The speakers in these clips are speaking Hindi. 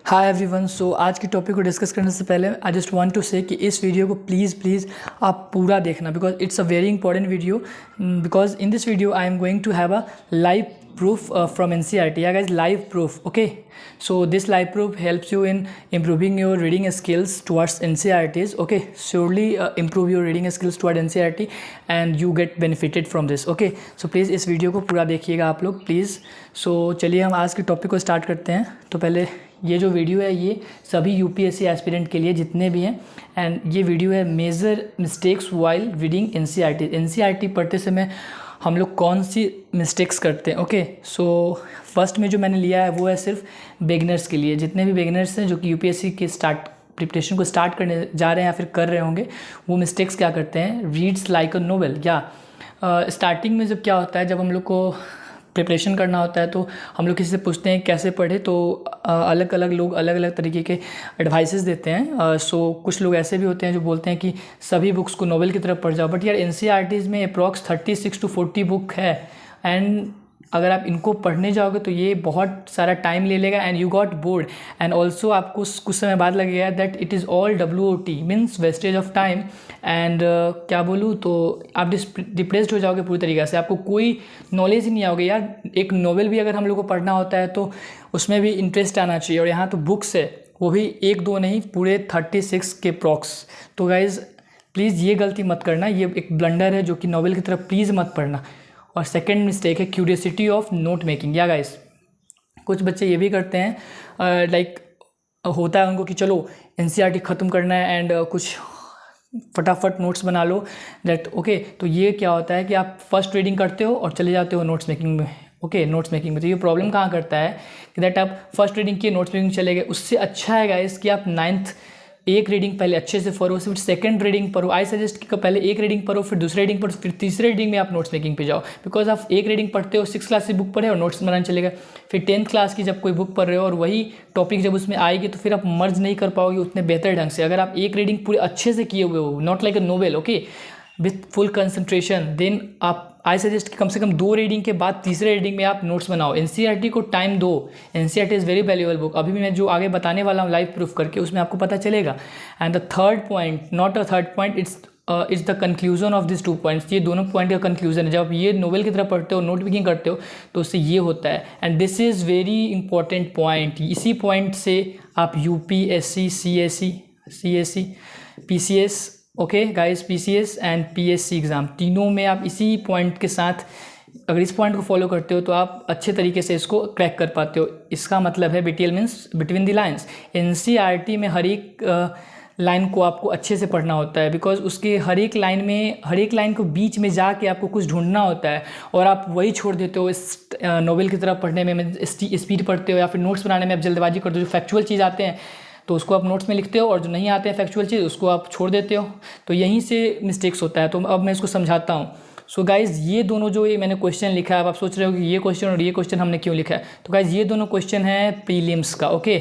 Hi everyone. सो आज की टॉपिक को डिस्कस करने से पहले आई जस्ट वांट टू से कि इस वीडियो को प्लीज़ आप पूरा देखना, because it's a very important video. Because in this video I am going to have a live proof from NCERT. Yeah guys, live proof. Okay, so this live proof helps you in improving your reading skills towards NCERTs. Okay, surely improve your reading skills towards NCERT and you get benefited from this. Okay, so please इस वीडियो को पूरा देखिएगा आप लोग प्लीज़। सो चलिए हम आज के टॉपिक को स्टार्ट करते हैं। तो पहले ये जो वीडियो है ये सभी यूपीएससी एस्पिरेंट के लिए जितने भी हैं, एंड ये वीडियो है major mistakes while reading NCERT पढ़ते समय हम लोग कौन सी मिस्टेक्स करते हैं। ओके, सो फर्स्ट में जो मैंने लिया है वो है सिर्फ बिगिनर्स के लिए। जितने भी बिगिनर्स हैं जो कि यूपीएससी के प्रिपरेशन को स्टार्ट करने जा रहे हैं या फिर कर रहे होंगे, वो मिस्टेक्स क्या करते हैं, रीड्स लाइक अ नोवेल। या स्टार्टिंग में जब क्या होता है, जब हम लोग को प्रिपरेशन करना होता है तो हम लोग किसी से पूछते हैं कैसे पढ़े, तो अलग अलग लोग अलग अलग तरीके के एडवाइसेस देते हैं। सो कुछ लोग ऐसे भी होते हैं जो बोलते हैं कि सभी बुक्स को नोवेल की तरफ पढ़ जाओ, बट यार एनसीईआरटीज़ में अप्रॉक्स 36 to 40 बुक है, एंड अगर आप इनको पढ़ने जाओगे तो ये बहुत सारा टाइम ले लेगा and you got bored, and also आपको कुछ समय बाद लगेगा that it is all WOT means wastage of time. And क्या बोलूँ, तो आप डिप्रेस्ड हो जाओगे पूरी तरीके से, आपको कोई नॉलेज ही नहीं आओगे। यार एक नॉवेल भी अगर हम लोग को पढ़ना होता है तो उसमें भी इंटरेस्ट आना चाहिए, और यहाँ तो बुक्स है वो भी एक दो नहीं, पूरे 36 के प्रॉक्स। तो गाइज़ प्लीज़ ये गलती मत करना, ये एक ब्लंडर है जो कि नॉवेल की तरफ प्लीज़ मत पढ़ना। और सेकंड मिस्टेक है क्यूरियोसिटी ऑफ नोट मेकिंग। या गाइस कुछ बच्चे ये भी करते हैं, लाइक होता है उनको कि चलो एनसीईआरटी ख़त्म करना है एंड कुछ फटाफट नोट्स बना लो दैट। ओके, तो ये क्या होता है कि आप फर्स्ट रीडिंग करते हो और चले जाते हो नोट्स मेकिंग में। ओके, नोट्स मेकिंग में तो ये प्रॉब्लम कहाँ करता है कि दैट आप फर्स्ट रीडिंग किए नोट्स मेकिंग चले गए। उससे अच्छा है गाइस कि आप 9th एक रीडिंग पहले अच्छे से पढ़ो, फिर सेकंड रीडिंग पढ़ो। आई सजेस्ट कि पहले एक रीडिंग पढ़ो, फिर दूसरी रीडिंग पढ़ो, फिर तीसरे रीडिंग में आप नोट्स मेकिंग पे जाओ। बिकॉज आप एक रीडिंग पढ़ते हो, 6th क्लास की बुक पढ़े और नोट्स बनाने चले गए, फिर 10th क्लास की जब कोई बुक पढ़ रहे हो और वही टॉपिक जब उसमें आएगी तो फिर आप मर्ज नहीं कर पाओगे उतने बेहतर ढंग से। अगर आप एक रीडिंग पूरे अच्छे से किए हुए हो, not like a novel, okay, with full concentration, then आप आई सजेस्ट कि कम से कम 2 रीडिंग के बाद तीसरे रीडिंग में आप नोट्स बनाओ। एनसीईआरटी को टाइम दो, NCERT is very valuable book. अभी भी मैं जो आगे बताने वाला हूँ लाइव प्रूफ करके, उसमें आपको पता चलेगा। And the third point, not a third point, it's the conclusion of this 2 points. ये दोनों पॉइंट का कंक्लूजन है। जब आप ये नोवेल की तरफ पढ़ते हो, नोट मेकिंग करते हो, तो उससे ये होता है। And this is very important point. इसी पॉइंट से आप UPSC, CSE, PCS, okay guys, PCS and PSC exam तीनों में आप इसी पॉइंट के साथ, अगर इस पॉइंट को फॉलो करते हो तो आप अच्छे तरीके से इसको क्रैक कर पाते हो। इसका मतलब है BTL means between the lines. NCERT में हर एक लाइन को आपको अच्छे से पढ़ना होता है, बिकॉज उसके हर एक लाइन को बीच में जाके आपको कुछ ढूंढना होता है, और आप वही छोड़ देते हो इस नोवेल की तरफ पढ़ने में स्पीड पढ़ते हो, या फिर नोट्स बनाने में आप जल्दबाजी करते हो। जो फैक्चुअल चीज़ आते हैं तो उसको आप नोट्स में लिखते हो, और जो नहीं आते हैं फैक्चुअल चीज़ उसको आप छोड़ देते हो। तो यहीं से मिस्टेक्स होता है। तो अब मैं इसको समझाता हूँ। सो गाइज़ ये दोनों जो ये मैंने क्वेश्चन लिखा है, अब आप सोच रहे हो कि ये क्वेश्चन और ये क्वेश्चन हमने क्यों लिखा है, तो गाइज़ ये दोनों क्वेश्चन है प्रीलिम्स का। ओके,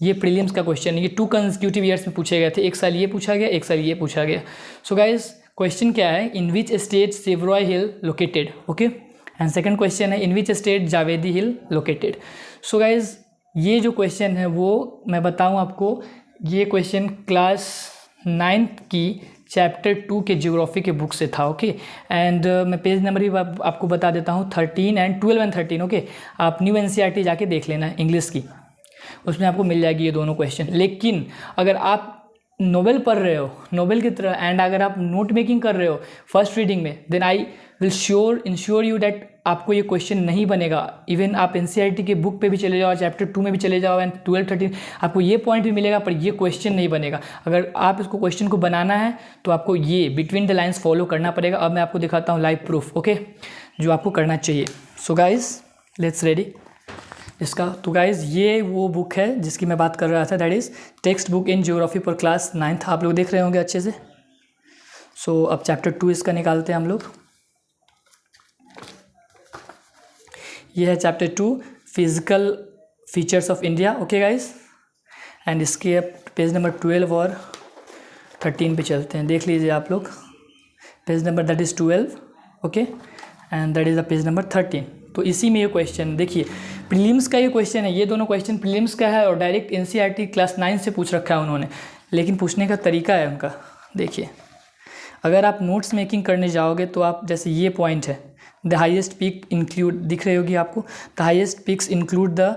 ये प्रीलिम्स का क्वेश्चन है। ये 2 कंसेक्यूटिव ईयर्स में पूछे गए थे, एक साल ये पूछा गया, एक साल ये पूछा गया। सो गाइज़ क्वेश्चन क्या है, in which state Shevaroy hill located. Okay, and second question है in which state Javadi hill located. So guys ये जो क्वेश्चन है वो मैं बताऊँ आपको, ये क्वेश्चन क्लास 9th की चैप्टर 2 के ज्योग्राफी के बुक से था। ओके, एंड मैं पेज नंबर भी आपको बता देता हूँ, 13 एंड 12 एंड 13। ओके, आप न्यू एनसीईआरटी जाके देख लेना है इंग्लिश की, उसमें आपको मिल जाएगी ये दोनों क्वेश्चन। लेकिन अगर आप नोवेल पढ़ रहे हो नोवेल की तरह, एंड अगर आप नोट मेकिंग कर रहे हो फर्स्ट रीडिंग में, then I will ensure you that आपको ये क्वेश्चन नहीं बनेगा। इवन आप एनसीईआरटी के बुक पे भी चले जाओ, चैप्टर 2 में भी चले जाओ, एंड 12, 13 आपको ये पॉइंट भी मिलेगा, पर ये क्वेश्चन नहीं बनेगा। अगर आप इसको क्वेश्चन को बनाना है तो आपको ये बिटवीन द लाइन्स फॉलो करना पड़ेगा। अब मैं आपको दिखाता हूँ लाइव प्रूफ, ओके, जो आपको करना चाहिए। सो गाइज लेट्स रेडी इसका। तो गाइज़ ये वो बुक है जिसकी मैं बात कर रहा था, that is text book in geography for class 9th। आप लोग देख रहे होंगे अच्छे से। सो अब चैप्टर 2 इसका निकालते हैं हम लोग। ये है chapter 2 physical features of India. Okay guys, and इसके पेज नंबर 12 और 13 पे चलते हैं। देख लीजिए आप लोग, page number that is 12, okay, and that is the page number 13। तो इसी में ये क्वेश्चन देखिए, प्रीलिम्स का ये क्वेश्चन है, ये दोनों क्वेश्चन प्रीलिम्स का है और डायरेक्ट एनसीईआरटी क्लास 9 से पूछ रखा है उन्होंने, लेकिन पूछने का तरीका है उनका। देखिए, अगर आप नोट्स मेकिंग करने जाओगे तो आप, जैसे ये पॉइंट है, द हाईएस्ट पीक इंक्लूड, दिख रही होगी आपको, the highest peaks include the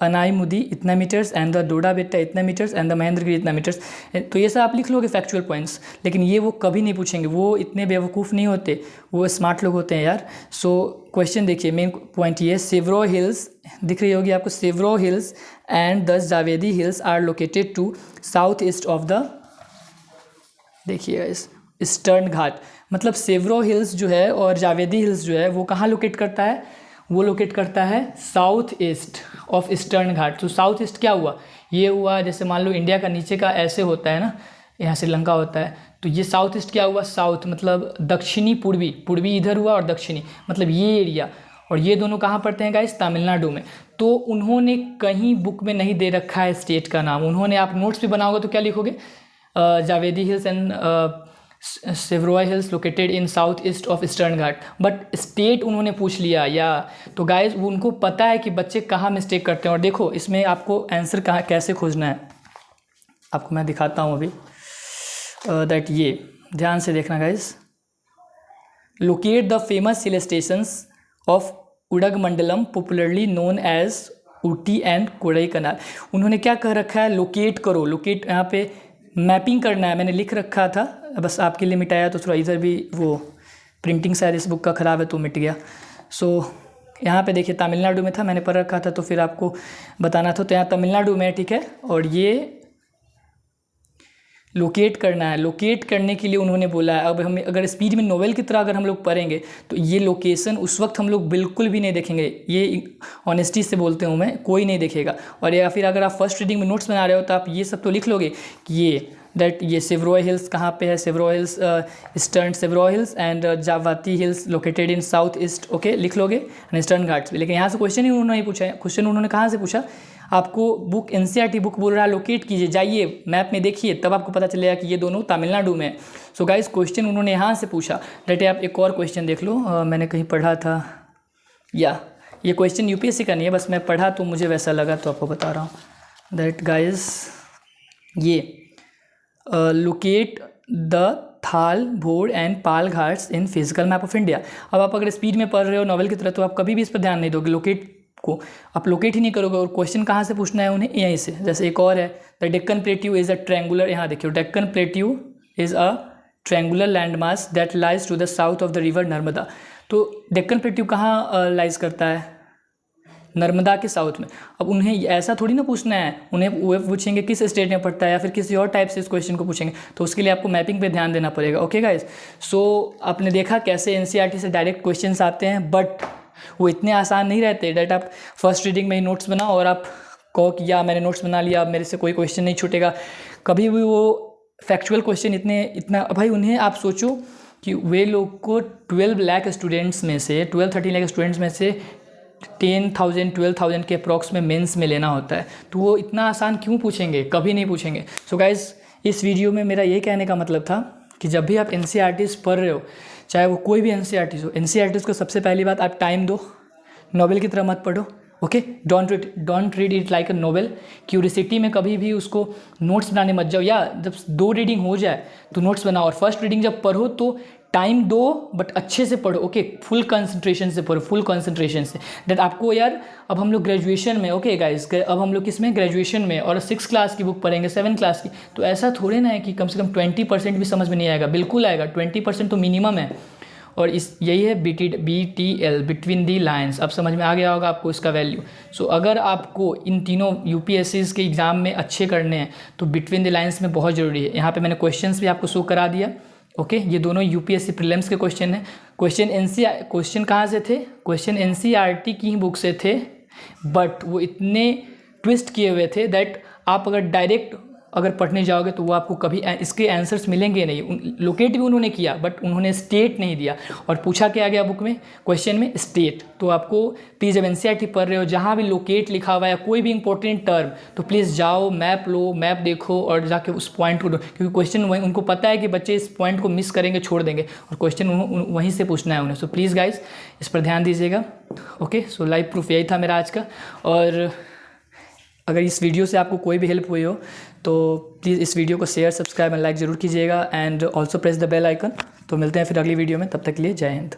Anamudi इतना metres and the Doddabetta इतना मीटर्स एंड द महेंद्रगिरी इतना मीटर्स। तो ये सब आप लिख लोगे फैक्चुअल पॉइंट्स, लेकिन ये वो कभी नहीं पूछेंगे, वो इतने बेवकूफ़ नहीं होते, वो स्मार्ट लोग होते हैं यार। सो क्वेश्चन देखिए, मेन पॉइंट ये, सेवरो हिल्स, दिख रही होगी आपको, Shevaroy hills and the Javadi hills are located to south east of the, देखिए इस ईस्टर्न घाट, मतलब सेवरो हिल्स जो है और जावेदी हिल्स जो है वो कहाँ लोकेट करता है, वो लोकेट करता है साउथ ईस्ट ऑफ ईस्टर्न घाट। तो साउथ ईस्ट क्या हुआ, ये हुआ जैसे मान लो इंडिया का नीचे का ऐसे होता है ना, यहाँ श्रीलंका होता है, तो ये साउथ ईस्ट क्या हुआ, साउथ मतलब दक्षिणी पूर्वी, पूर्वी इधर हुआ और दक्षिणी मतलब ये एरिया, और ये दोनों कहाँ पड़ते हैं गाइस, तमिलनाडु में। तो उन्होंने कहीं बुक में नहीं दे रखा है स्टेट का नाम, उन्होंने, आप नोट्स भी बनाओगे तो क्या लिखोगे, Javadi hills and Shevaroy hills located in south east of eastern Ghat, but state उन्होंने पूछ लिया या। तो गाइस उनको पता है कि बच्चे कहाँ मिस्टेक करते हैं। और देखो इसमें आपको आंसर कहाँ कैसे खोजना है, आपको मैं दिखाता हूँ अभी, दैट ये ध्यान से देखना guys. Locate the famous hill stations of Udhagamandalam popularly known as Ooty and Kodaikanal. उन्होंने क्या कह रखा है, लोकेट करो, लोकेट यहाँ पे मैपिंग करना है, मैंने लिख रखा था, बस आपके लिए मिटाया, तो थोड़ा इधर भी वो प्रिंटिंग शायद इस बुक का ख़राब है तो मिट गया। सो यहाँ पे देखिए तमिलनाडु में था, मैंने पढ़ रखा था तो फिर आपको बताना था, तो यहाँ तमिलनाडु में, ठीक है। और ये लोकेट करना है, लोकेट करने के लिए उन्होंने बोला है। अब हम अगर स्पीड में नोवेल की तरह अगर हम लोग पढ़ेंगे तो ये लोकेशन उस वक्त हम लोग बिल्कुल भी नहीं देखेंगे, ये ऑनेस्टी से बोलते हूँ मैं, कोई नहीं देखेगा। और या फिर अगर आप फर्स्ट रीडिंग में नोट्स बना रहे हो तो आप ये सब तो लिख लोगे कि ये दैट ये सेवरोई हिल्स कहाँ पे है, Shevaroy hills eastern Shevaroy hills and Javadi hills located in south east, okay लिख लोगे, एंड ईस्टर्न घाट्स भी। लेकिन यहाँ से क्वेश्चन ही उन्होंने नहीं पूछा है, क्वेश्चन उन्होंने कहाँ से पूछा, आपको बुक एनसीईआरटी बुक बोल रहा है लोकेट कीजिए, जाइए मैप में देखिए, तब आपको पता चलेगा कि ये दोनों तमिलनाडु में। सो गाइस क्वेश्चन उन्होंने यहाँ से पूछा। लेटे आप एक और क्वेश्चन देख लो, मैंने कहीं पढ़ा था, या ये क्वेश्चन यूपीएससी का नहीं है, बस मैं पढ़ा तो मुझे वैसा लगा तो आपको बता रहा हूँ। दैट गाइस ये लोकेट द थाल भोर and Pal Ghats in physical map of India. अब आप अगर स्पीड में पढ़ रहे हो नॉवल की तरह तो आप कभी भी इस पर ध्यान नहीं दोगे, लोकेट को आप लोकेट ही नहीं करोगे। और क्वेश्चन कहाँ से पूछना है उन्हें, यहीं से। जैसे एक और है, the Deccan plateau is a triangular, यहाँ देखिए, Deccan plateau is a triangular land mass that lies to the south of the river Narmada. तो डेक्कन प्लेट्यू कहाँ लाइज करता है, नर्मदा के साउथ में। अब उन्हें ऐसा थोड़ी ना पूछना है, उन्हें वो पूछेंगे किस स्टेट में पड़ता है या फिर किसी और टाइप से इस क्वेश्चन को पूछेंगे, तो उसके लिए आपको मैपिंग पे ध्यान देना पड़ेगा। ओके गाइस, सो आपने देखा कैसे एनसीईआरटी से डायरेक्ट क्वेश्चंस आते हैं, बट वो इतने आसान नहीं रहते। डेट आप फर्स्ट रीडिंग में ही नोट्स बनाओ और आप कहो कि या मैंने नोट्स बना लिया, अब मेरे से कोई क्वेश्चन नहीं छूटेगा। कभी भी वो फैक्चुअल क्वेश्चन इतना भाई, उन्हें आप सोचो कि वे लोग को 12 लाख स्टूडेंट्स में से 12-13 लाख स्टूडेंट्स में से 10,000-12,000 के अप्रॉक्स में मेंस में लेना होता है, तो वो इतना आसान क्यों पूछेंगे, कभी नहीं पूछेंगे। सो गाइस इस वीडियो में मेरा ये कहने का मतलब था कि जब भी आप एनसीईआरटीज़ पढ़ रहे हो, चाहे वो कोई भी एनसीईआरटीज़ हो, एनसीईआरटीज़ को सबसे पहली बात आप टाइम दो, नॉवेल की तरह मत पढ़ो। Okay, don't read it like a novel. Curiosity में कभी भी उसको नोट्स बनाने मत जाओ, या जब 2 रीडिंग हो जाए तो नोट्स बनाओ, और फर्स्ट रीडिंग जब पढ़ो तो टाइम दो, बट अच्छे से पढ़ो। ओके, फुल कंसंट्रेशन से पढ़ो, फुल कंसंट्रेशन से। दैट आपको यार, अब हम लोग ग्रेजुएशन में, ओके गाइस, अब हम लोग किस में, ग्रेजुएशन में, और 6 क्लास की बुक पढ़ेंगे, 7 क्लास की, तो ऐसा थोड़े ना है कि कम से कम 20% भी समझ में नहीं आएगा, बिल्कुल आएगा, 20% तो मिनिमम है। और यही है BTL, बिटवीन दी लाइन्स। अब समझ में आ गया होगा आपको इसका वैल्यू। सो अगर आपको इन तीनों यूपीएससीज़ के एग्ज़ाम में अच्छे करने हैं तो बिटवीन द लाइन्स में बहुत ज़रूरी है। यहाँ पे मैंने क्वेश्चंस भी आपको शो करा दिया। ओके, ये दोनों यूपीएससी प्रीलिम्स के क्वेश्चन हैं। क्वेश्चन कहाँ से थे, क्वेश्चन एनसीईआरटी की ही बुक से थे, बट वो इतने ट्विस्ट किए हुए थे दैट आप अगर डायरेक्ट अगर पढ़ने जाओगे तो वो आपको कभी इसके आंसर्स मिलेंगे नहीं। लोकेट भी उन्होंने किया बट उन्होंने स्टेट नहीं दिया, और पूछा क्या गया बुक में, क्वेश्चन में स्टेट। तो आपको प्लीज़ जब एनसीईआरटी पढ़ रहे हो, जहाँ भी लोकेट लिखा हुआ है कोई भी इंपॉर्टेंट टर्म, तो प्लीज़ जाओ मैप लो, मैप देखो और जाके उस पॉइंट को दो, क्योंकि क्वेश्चन वहीं, उनको पता है कि बच्चे इस पॉइंट को मिस करेंगे, छोड़ देंगे, और क्वेश्चन वहीं से पूछना है उन्हें। सो प्लीज़ गाइज इस पर ध्यान दीजिएगा। ओके, सो लाइव प्रूफ यही था मेरा आज का। और अगर इस वीडियो से आपको कोई भी हेल्प हुई हो तो प्लीज़ इस वीडियो को शेयर, सब्सक्राइब एंड लाइक ज़रूर कीजिएगा, and also press the bell icon. तो मिलते हैं फिर अगली वीडियो में, तब तक के लिए जय हिंद।